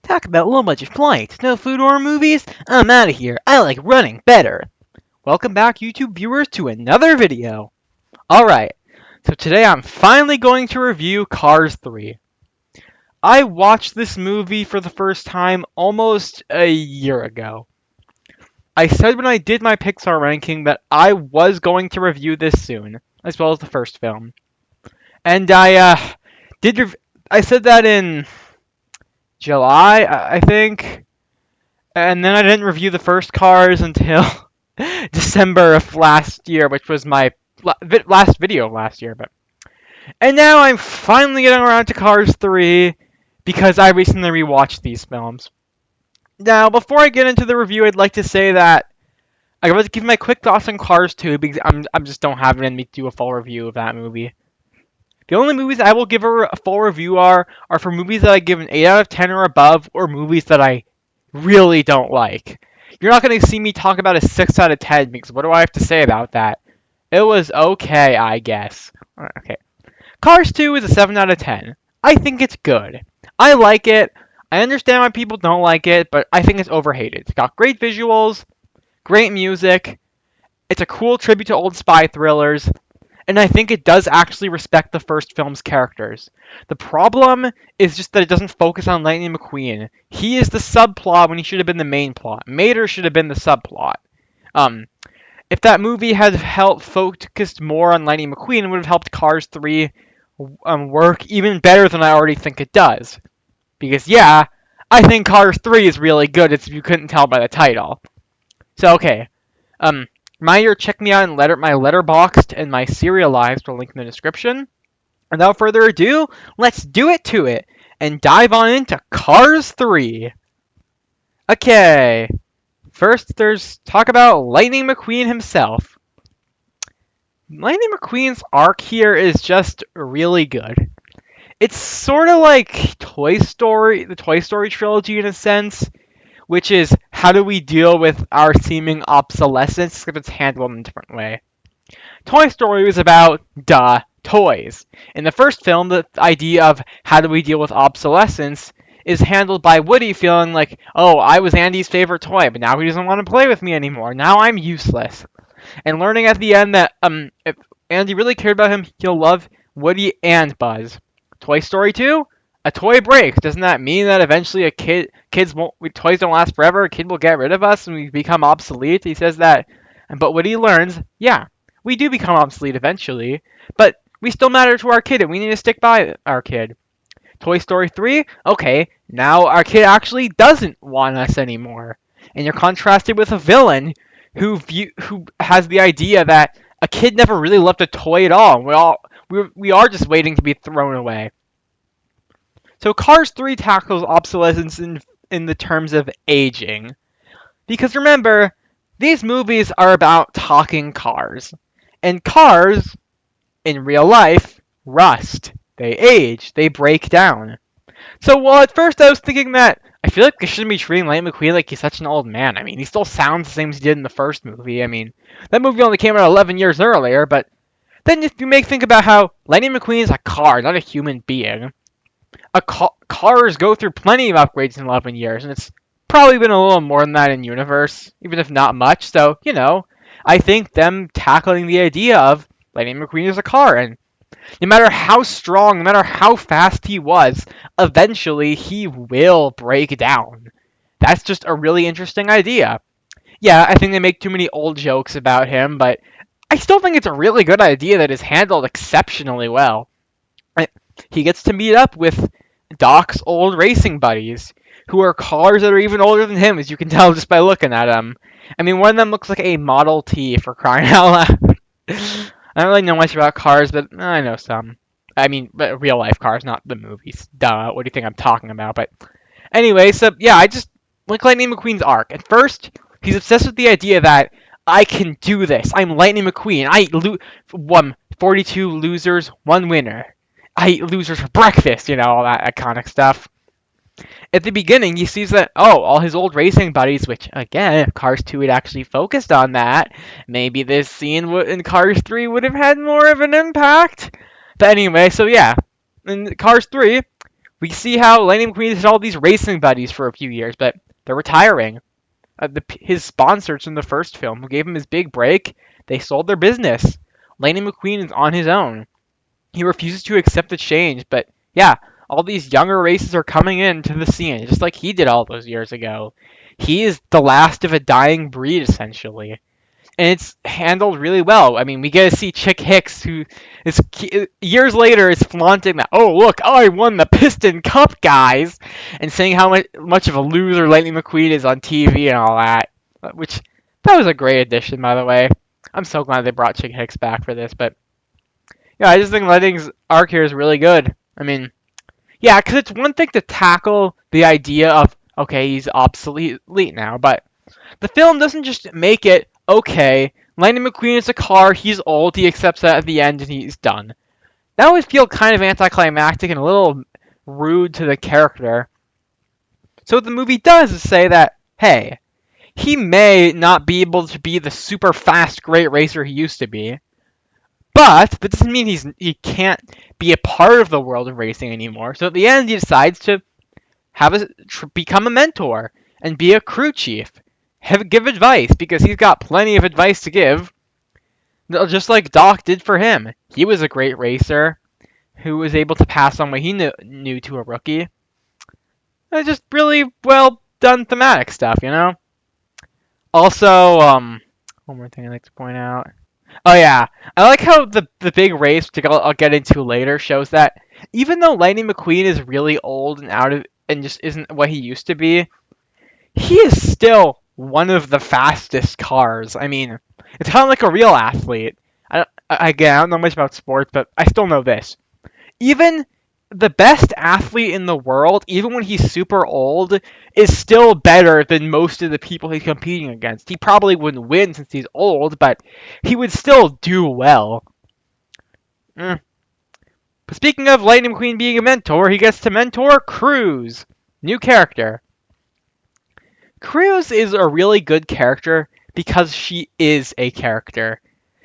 Talk about low budget flights, no food or movies? I'm out of here. I like running better. Welcome back, YouTube viewers, to another video. Alright, so today I'm finally going to review Cars 3. I watched this movie for the first time almost a year ago. I said when I did my Pixar ranking that I was going to review this soon, as well as the first film. And I said that in July, I think. And then I didn't review the first Cars until December of last year, which was my last video of last year. And now I'm finally getting around to Cars 3 because I recently rewatched these films. Now, before I get into the review, I'd like to say that I'm going to give my quick thoughts on Cars 2 because I just don't have it in me to do a full review of that movie. The only movies I will give a full review are for movies that I give an 8 out of 10 or above, or movies that I really don't like. You're not going to see me talk about a 6 out of 10, because what do I have to say about that? It was okay, I guess. Okay. Cars 2 is a 7 out of 10. I think it's good. I like it. I understand why people don't like it, but I think it's overhated. It's got great visuals, great music. It's a cool tribute to old spy thrillers. And I think it does actually respect the first film's characters. The problem is just that it doesn't focus on Lightning McQueen. He is the subplot when he should have been the main plot. Mater should have been the subplot. If that movie had focused more on Lightning McQueen, it would have helped Cars 3 work even better than I already think it does. Because yeah, I think Cars 3 is really good, if you couldn't tell by the title. So okay, reminder, check me out in my Letterboxd and my Serialized, will link in the description. Without further ado, let's do it to it and dive on into Cars 3. Okay, first there's talk about Lightning McQueen himself. Lightning McQueen's arc here is just really good. It's sort of like Toy Story, the Toy Story trilogy in a sense, which is how do we deal with our seeming obsolescence if it's handled in a different way. Toy Story was about, toys. In the first film, the idea of how do we deal with obsolescence is handled by Woody feeling like, oh, I was Andy's favorite toy, but now he doesn't want to play with me anymore. Now I'm useless. And learning at the end that if Andy really cared about him, he'll love Woody and Buzz. Toy Story 2? A toy breaks. Doesn't that mean that eventually toys don't last forever? A kid will get rid of us and we become obsolete? He says that. But what he learns, yeah, we do become obsolete eventually, but we still matter to our kid and we need to stick by our kid. Toy Story 3? Okay, now our kid actually doesn't want us anymore. And you're contrasted with a villain who has the idea that a kid never really loved a toy at all. We are just waiting to be thrown away. So Cars 3 tackles obsolescence in the terms of aging. Because remember, these movies are about talking cars. And cars, in real life, rust. They age. They break down. So while at first I was thinking that I feel like they shouldn't be treating Lightning McQueen like he's such an old man. I mean, he still sounds the same as he did in the first movie. I mean, that movie only came out 11 years earlier, but then if you think about how Lightning McQueen is a car, not a human being. Cars go through plenty of upgrades in 11 years, and it's probably been a little more than that in universe, even if not much. So, I think them tackling the idea of Lightning McQueen is a car, and no matter how strong, no matter how fast he was, eventually he will break down. That's just a really interesting idea. Yeah, I think they make too many old jokes about him, but I still think it's a really good idea that is handled exceptionally well. He gets to meet up with Doc's old racing buddies, who are cars that are even older than him, as you can tell just by looking at them. I mean, one of them looks like a Model T, for crying out loud. I don't really know much about cars, but I know some. I mean, but real life cars, not the movies. Duh, what do you think I'm talking about? But anyway, so yeah, I just like Lightning McQueen's arc. At first, he's obsessed with the idea that I can do this. I'm Lightning McQueen. I won 42 losers, 1 winner. I eat losers for breakfast, all that iconic stuff. At the beginning, he sees that, all his old racing buddies, which, again, if Cars 2 had actually focused on that, maybe this scene in Cars 3 would have had more of an impact. But anyway, so yeah, in Cars 3, We see how Lightning McQueen had all these racing buddies for a few years, but they're retiring. His sponsors from the first film, who gave him his big break, they sold their business. Lightning McQueen is on his own. He refuses to accept the change, but yeah, all these younger races are coming into the scene, just like he did all those years ago. He is the last of a dying breed, essentially. And it's handled really well. I mean, we get to see Chick Hicks, who is years later is flaunting that, oh look, I won the Piston Cup, guys, and saying how much of a loser Lightning McQueen is on TV and all that. Which that was a great addition, by the way. I'm so glad they brought Chick Hicks back for this, but yeah, I just think Lightning's arc here is really good. I mean, yeah, because it's one thing to tackle the idea of, okay, he's obsolete now, but the film doesn't just make it, okay, Lightning McQueen is a car, he's old, he accepts that at the end, and he's done. That would feel kind of anticlimactic and a little rude to the character. So what the movie does is say that, hey, he may not be able to be the super fast, great racer he used to be, but that doesn't mean he can't be a part of the world of racing anymore. So at the end, he decides to become a mentor and be a crew chief. Give advice, because he's got plenty of advice to give, just like Doc did for him. He was a great racer who was able to pass on what he knew to a rookie. It's just really well done thematic stuff, you know? Also, one more thing I'd like to point out. Oh yeah, I like how the big race, which I'll get into later, shows that even though Lightning McQueen is really old and out of and just isn't what he used to be, he is still one of the fastest cars. I mean, it's kind of like a real athlete. Again, I don't know much about sports, but I still know this. Even the best athlete in the world, even when he's super old, is still better than most of the people he's competing against. He probably wouldn't win since he's old, but he would still do well. But speaking of Lightning McQueen being a mentor, he gets to mentor Cruz. New character. Cruz is a really good character because she is a character.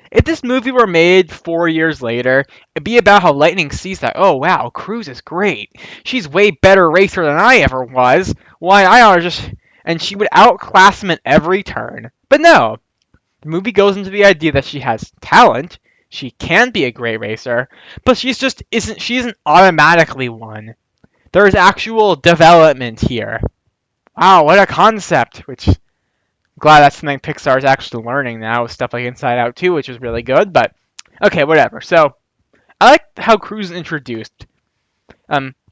If this movie were made 4 years later, it'd be about how Lightning sees that, oh wow, Cruz is great. She's way better racer than I ever was. Why, I ought to just... And she would outclass him at every turn. But no. The movie goes into the idea that she has talent, she can be a great racer, but she isn't automatically one. There is actual development here. Wow, what a concept, which... Glad that's something Pixar is actually learning now with stuff like Inside Out 2, which is really good, but okay, whatever. So, I like how Cruz is introduced.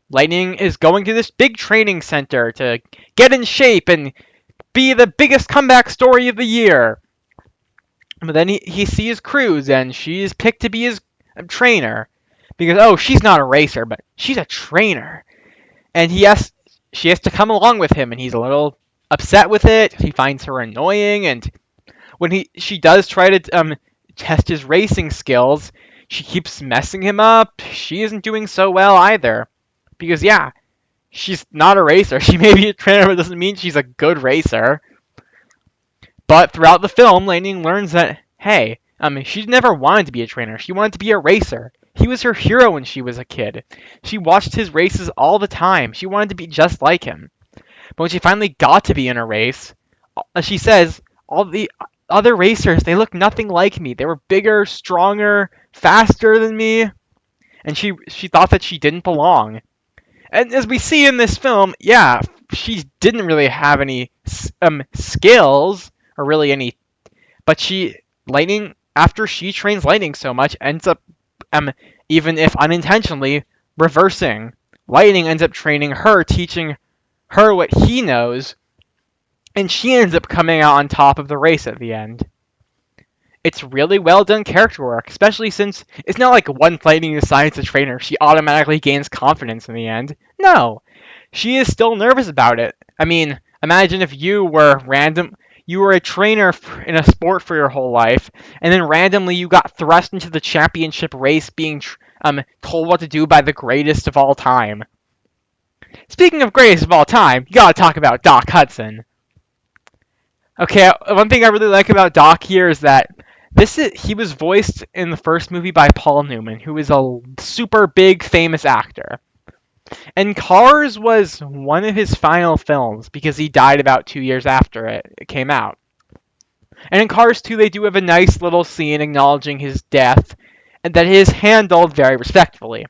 Lightning is going to this big training center to get in shape and be the biggest comeback story of the year. But then he sees Cruz, and she's picked to be his trainer. Because, oh, she's not a racer, but she's a trainer. And she has to come along with him, and he's a little upset with it. He finds her annoying, and when she does try to test his racing skills, she keeps messing him up. She isn't doing so well either. Because yeah, she's not a racer. She may be a trainer, but it doesn't mean she's a good racer. But throughout the film, Lightning learns that, hey, she never wanted to be a trainer. She wanted to be a racer. He was her hero when she was a kid. She watched his races all the time. She wanted to be just like him. But when she finally got to be in a race, she says, all the other racers, they look nothing like me. They were bigger, stronger, faster than me. And she thought that she didn't belong. And as we see in this film, yeah, she didn't really have any skills, or really any, but Lightning, after she trains Lightning so much, ends up, even if unintentionally, reversing. Lightning ends up training her, teaching her what he knows, and she ends up coming out on top of the race at the end. It's really well done character work, especially since it's not like once Lightning decides to train her, she automatically gains confidence in the end. No, she is still nervous about it. I mean, imagine if you were a trainer in a sport for your whole life, and then randomly you got thrust into the championship race being told what to do by the greatest of all time. Speaking of greatest of all time, you gotta talk about Doc Hudson. Okay, one thing I really like about Doc here is that he was voiced in the first movie by Paul Newman, who is a super big famous actor. And Cars was one of his final films because he died about 2 years after it came out. And in Cars 2, they do have a nice little scene acknowledging his death, and that is handled very respectfully.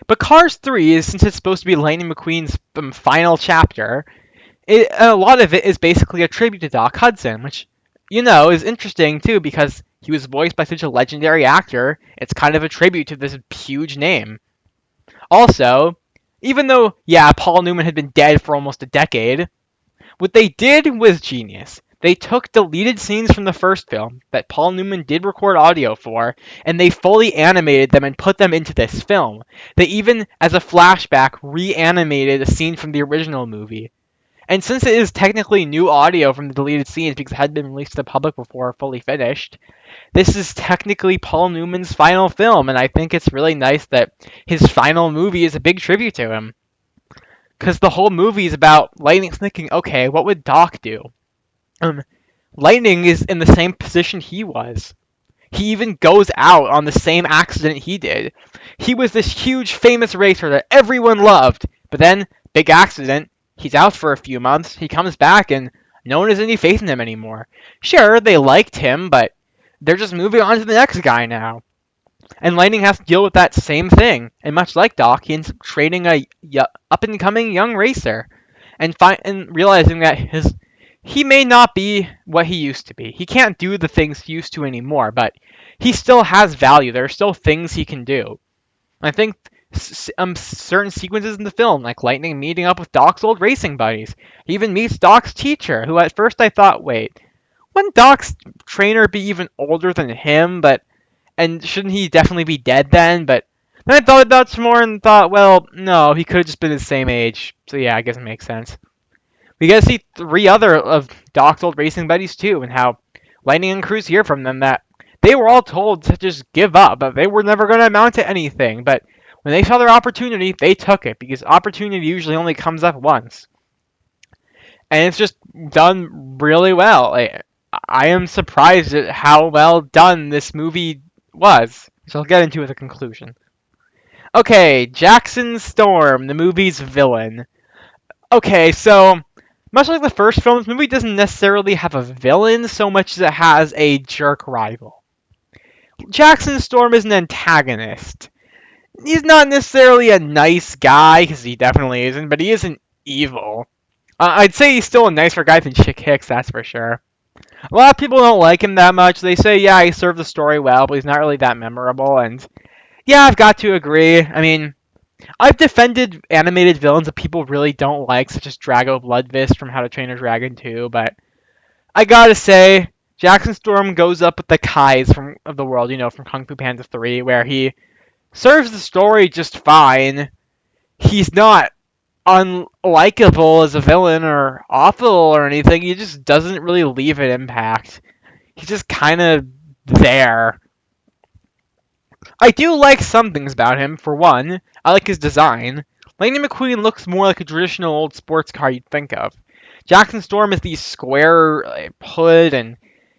But Cars 3 is, since it's supposed to be Lightning McQueen's final chapter, a lot of it is basically a tribute to Doc Hudson, which, is interesting too because he was voiced by such a legendary actor. It's kind of a tribute to this huge name. Also, even though, yeah, Paul Newman had been dead for almost a decade, what they did was genius. They took deleted scenes from the first film that Paul Newman did record audio for, and they fully animated them and put them into this film. They even, as a flashback, reanimated a scene from the original movie. And since it is technically new audio from the deleted scenes because it had been released to the public before fully finished, this is technically Paul Newman's final film, and I think it's really nice that his final movie is a big tribute to him. Because the whole movie is about Lightning thinking, okay, what would Doc do? Lightning is in the same position he was. He even goes out on the same accident he did. He was this huge famous racer that everyone loved, but then, big accident, he's out for a few months, he comes back and no one has any faith in him anymore. Sure, they liked him, but they're just moving on to the next guy now. And Lightning has to deal with that same thing, and much like Doc, he ends up training a up-and-coming young racer, and realizing that he may not be what he used to be. He can't do the things he used to anymore, but he still has value. There are still things he can do. I think certain sequences in the film, like Lightning meeting up with Doc's old racing buddies. He even meets Doc's teacher, who at first I thought, wait, wouldn't Doc's trainer be even older than him? And shouldn't he definitely be dead then? But then I thought about some more and thought, well, no, he could have just been the same age. So yeah, I guess it makes sense. We get to see 3 other of Doc's old racing buddies too, and how Lightning and Cruz hear from them that they were all told to just give up, but they were never going to amount to anything. But when they saw their opportunity, they took it, because opportunity usually only comes up once. And it's just done really well. I am surprised at how well done this movie was. So I'll get into the conclusion. Okay, Jackson Storm, the movie's villain. Okay, so much like the first film, this movie doesn't necessarily have a villain so much as it has a jerk rival. Jackson Storm is an antagonist. He's not necessarily a nice guy, because he definitely isn't, but he isn't evil. I'd say he's still a nicer guy than Chick Hicks, that's for sure. A lot of people don't like him that much. They say, yeah, he served the story well, but he's not really that memorable, and yeah, I've got to agree. I mean, I've defended animated villains that people really don't like, such as Drago Bloodfist from How to Train Your Dragon 2, but I gotta say, Jackson Storm goes up with the Kais of the world, from Kung Fu Panda 3, where he serves the story just fine. He's not unlikable as a villain or awful or anything. He just doesn't really leave an impact. He's just kind of there. I do like some things about him. For one, I like his design. Lightning McQueen looks more like a traditional old sports car you'd think of. Jackson Storm has these square hood, and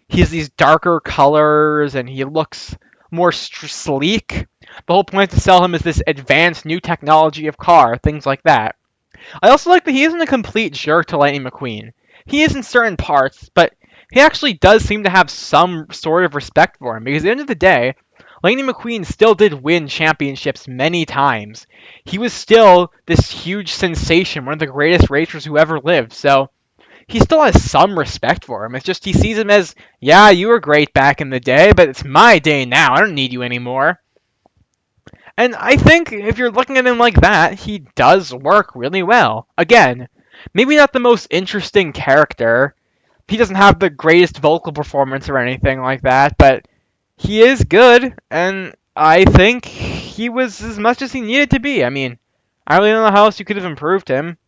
he has these darker colors, and he looks more sleek. The whole point to sell him is this advanced new technology of car, things like that. I also like that he isn't a complete jerk to Lightning McQueen. He is in certain parts, but he actually does seem to have some sort of respect for him, because at the end of the day, Lightning McQueen still did win championships many times. He was still this huge sensation, one of the greatest racers who ever lived, so he still has some respect for him. It's just he sees him as, yeah, you were great back in the day, but it's my day now. I don't need you anymore. And I think if you're looking at him like that, he does work really well. Again, maybe not the most interesting character. He doesn't have the greatest vocal performance or anything like that, but he is good, and I think he was as much as he needed to be. I mean, I really don't know how else you could have improved him.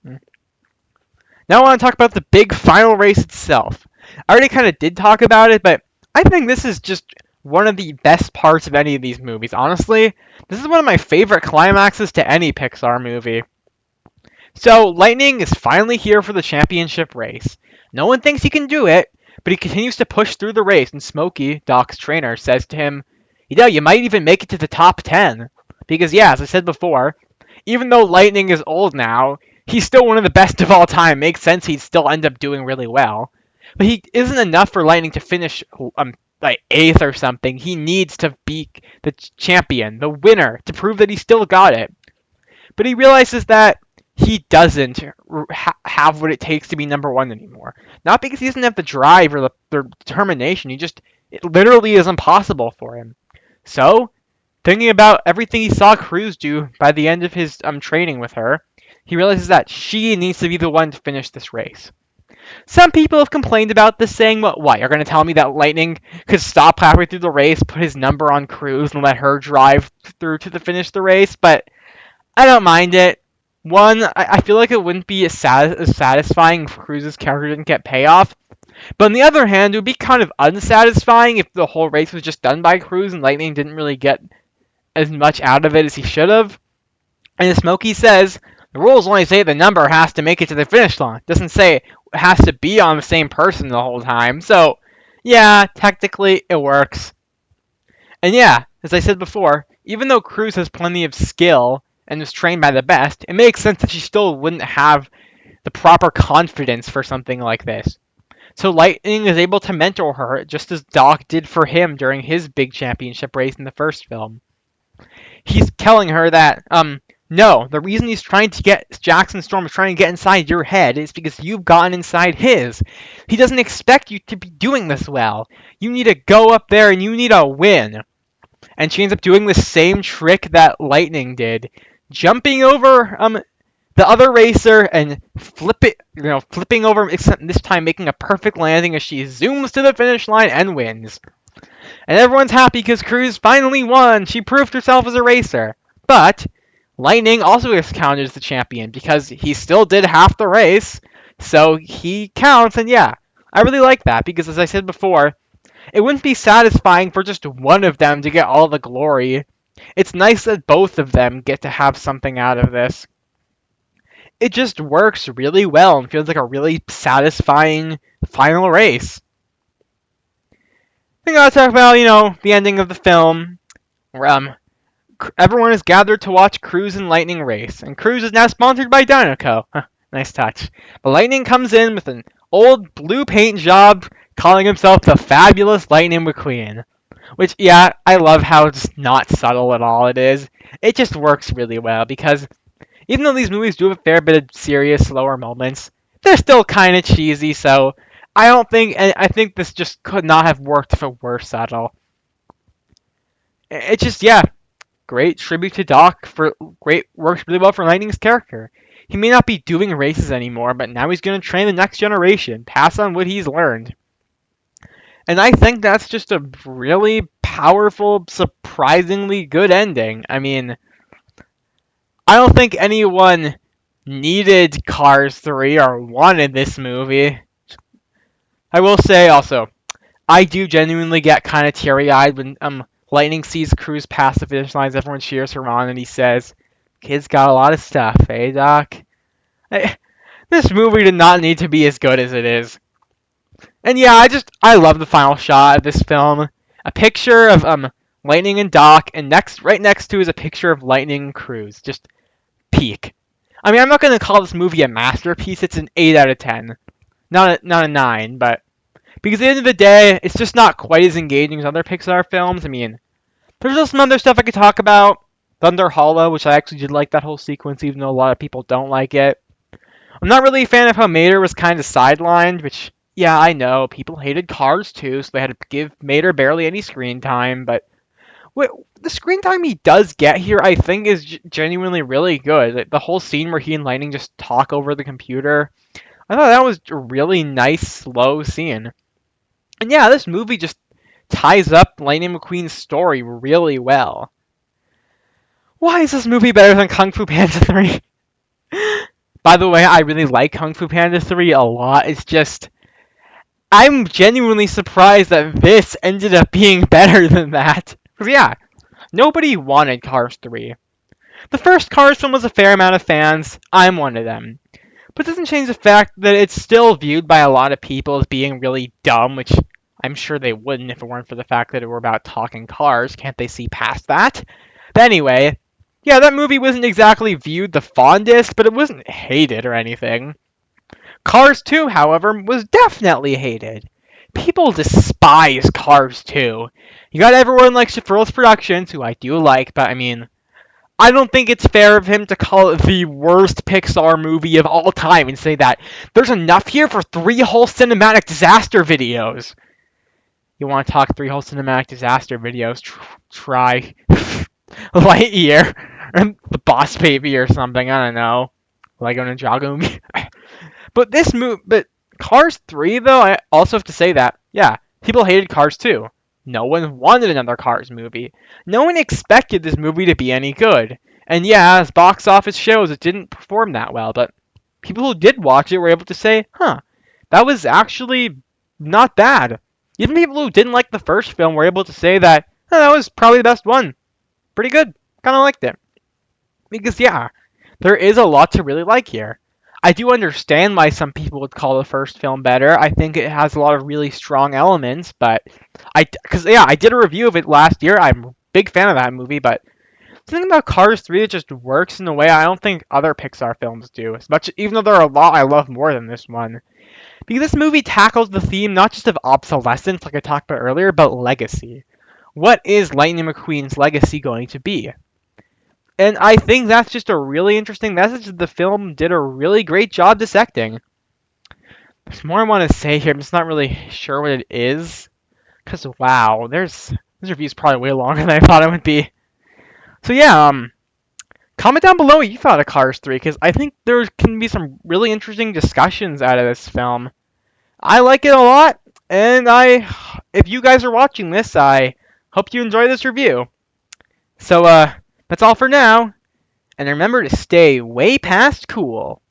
Now I want to talk about the big final race itself. I already kind of did talk about it, but I think this is just one of the best parts of any of these movies. Honestly, this is one of my favorite climaxes to any Pixar movie. So, Lightning is finally here for the championship race. No one thinks he can do it, but he continues to push through the race, and Smokey, Doc's trainer, says to him, you might even make it to the top 10. Because, yeah, as I said before, Even though Lightning is old now, he's still one of the best of all time. Makes sense he'd still end up doing really well. But he isn't enough for Lightning to finish like 8th or something. He needs to be the champion, the winner, to prove that he still got it. But he realizes that he doesn't have what it takes to be number 1 anymore. Not because he doesn't have the drive or the determination. It literally is impossible for him. So, thinking about everything he saw Cruz do by the end of his training with her, he realizes that she needs to be the one to finish this race. Some people have complained about this, saying, "What? You're going to tell me that Lightning could stop halfway through the race, put his number on Cruz, and let her drive through to the finish the race?" But I don't mind it. One, I feel like it wouldn't be as satisfying if Cruz's character didn't get payoff. But on the other hand, it would be kind of unsatisfying if the whole race was just done by Cruz and Lightning didn't really get as much out of it as he should have. And as Smokey says, the rules only say the number has to make it to the finish line. It doesn't say it has to be on the same person the whole time. So, yeah, technically it works. And yeah, as I said before, even though Cruz has plenty of skill and is trained by the best, it makes sense that she still wouldn't have the proper confidence for something like this. So Lightning is able to mentor her just as Doc did for him during his big championship race in the first film. He's telling her that, no, the reason he's trying to get Jackson Storm is trying to get inside your head is because you've gotten inside his. He doesn't expect you to be doing this well. You need to go up there and you need to win. And she ends up doing the same trick that Lightning did, jumping over the other racer and flipping over, except this time making a perfect landing as she zooms to the finish line and wins. And everyone's happy because Cruz finally won. She proved herself as a racer. But Lightning also is counted as the champion because he still did half the race, so he counts. And yeah, I really like that because, as I said before, it wouldn't be satisfying for just one of them to get all the glory. It's nice that both of them get to have something out of this. It just works really well and feels like a really satisfying final race. I gotta talk about, the ending of the film, where everyone is gathered to watch Cruz and Lightning race, and Cruz is now sponsored by Dinoco. Nice touch. But Lightning comes in with an old blue paint job, calling himself the Fabulous Lightning McQueen. Which, yeah, I love how it's not subtle at all it is. It just works really well, because even though these movies do have a fair bit of serious, slower moments, they're still kind of cheesy, so I think this just could not have worked if it were subtle. It's just, yeah, great tribute to Doc for works really well for Lightning's character. He may not be doing races anymore, but now he's going to train the next generation, pass on what he's learned. And I think that's just a really powerful, surprisingly good ending. I mean, I don't think anyone needed Cars 3 or wanted this movie. I will say also, I do genuinely get kind of teary-eyed when Lightning sees Cruz pass the finish lines. Everyone cheers her on, and he says, "Kid's got a lot of stuff, eh, Doc?" This movie did not need to be as good as it is. And yeah, I love the final shot of this film. A picture of Lightning and Doc, and right next to is a picture of Lightning and Cruz. Just peak. I mean, I'm not gonna call this movie a masterpiece. It's an 8 out of 10, not a 9, but because at the end of the day, it's just not quite as engaging as other Pixar films. I mean, there's still some other stuff I could talk about. Thunder Hollow, which I actually did like that whole sequence, even though a lot of people don't like it. I'm not really a fan of how Mater was kind of sidelined, which, yeah, I know, people hated Cars too, so they had to give Mater barely any screen time, but the screen time he does get here, I think, is genuinely really good. The whole scene where he and Lightning just talk over the computer, I thought that was a really nice, slow scene. And yeah, this movie just ties up Lightning McQueen's story really well. Why is this movie better than Kung Fu Panda 3? By the way, I really like Kung Fu Panda 3 a lot. It's just, I'm genuinely surprised that this ended up being better than that. Because yeah, nobody wanted Cars 3. The first Cars film was a fair amount of fans. I'm one of them. But it doesn't change the fact that it's still viewed by a lot of people as being really dumb, which I'm sure they wouldn't if it weren't for the fact that it were about talking cars. Can't they see past that? But anyway, Yeah, that movie wasn't exactly viewed the fondest, but it wasn't hated or anything. Cars 2, however, was definitely hated. People despise Cars 2. You got everyone like Chaffrill's Productions, who I do like, but I mean, I don't think it's fair of him to call it the worst Pixar movie of all time and say that there's enough here for 3 whole cinematic disaster videos. You want to talk 3 whole cinematic disaster videos? Try Lightyear or The Boss Baby or something. I don't know. Lego Ninjago movie. But Cars 3 though, I also have to say that yeah, people hated Cars 2. No one wanted another Cars movie. No one expected this movie to be any good. And yeah, as box office shows, it didn't perform that well, but people who did watch it were able to say, huh, that was actually not bad. Even people who didn't like the first film were able to say that, oh, that was probably the best one. Pretty good. Kind of liked it. Because, yeah, there is a lot to really like here. I do understand why some people would call the first film better. I think it has a lot of really strong elements, but I did a review of it last year. I'm a big fan of that movie, but something about Cars 3 that just works in a way I don't think other Pixar films do. As much, even though there are a lot I love more than this one, because this movie tackles the theme not just of obsolescence, like I talked about earlier, but legacy. What is Lightning McQueen's legacy going to be? And I think that's just a really interesting message that the film did a really great job dissecting. There's more I want to say here. I'm just not really sure what it is. Because, wow, this review's probably way longer than I thought it would be. So, yeah, comment down below what you thought of Cars 3, because I think there can be some really interesting discussions out of this film. I like it a lot, and if you guys are watching this, I hope you enjoy this review. So, that's all for now. And remember to stay way past cool.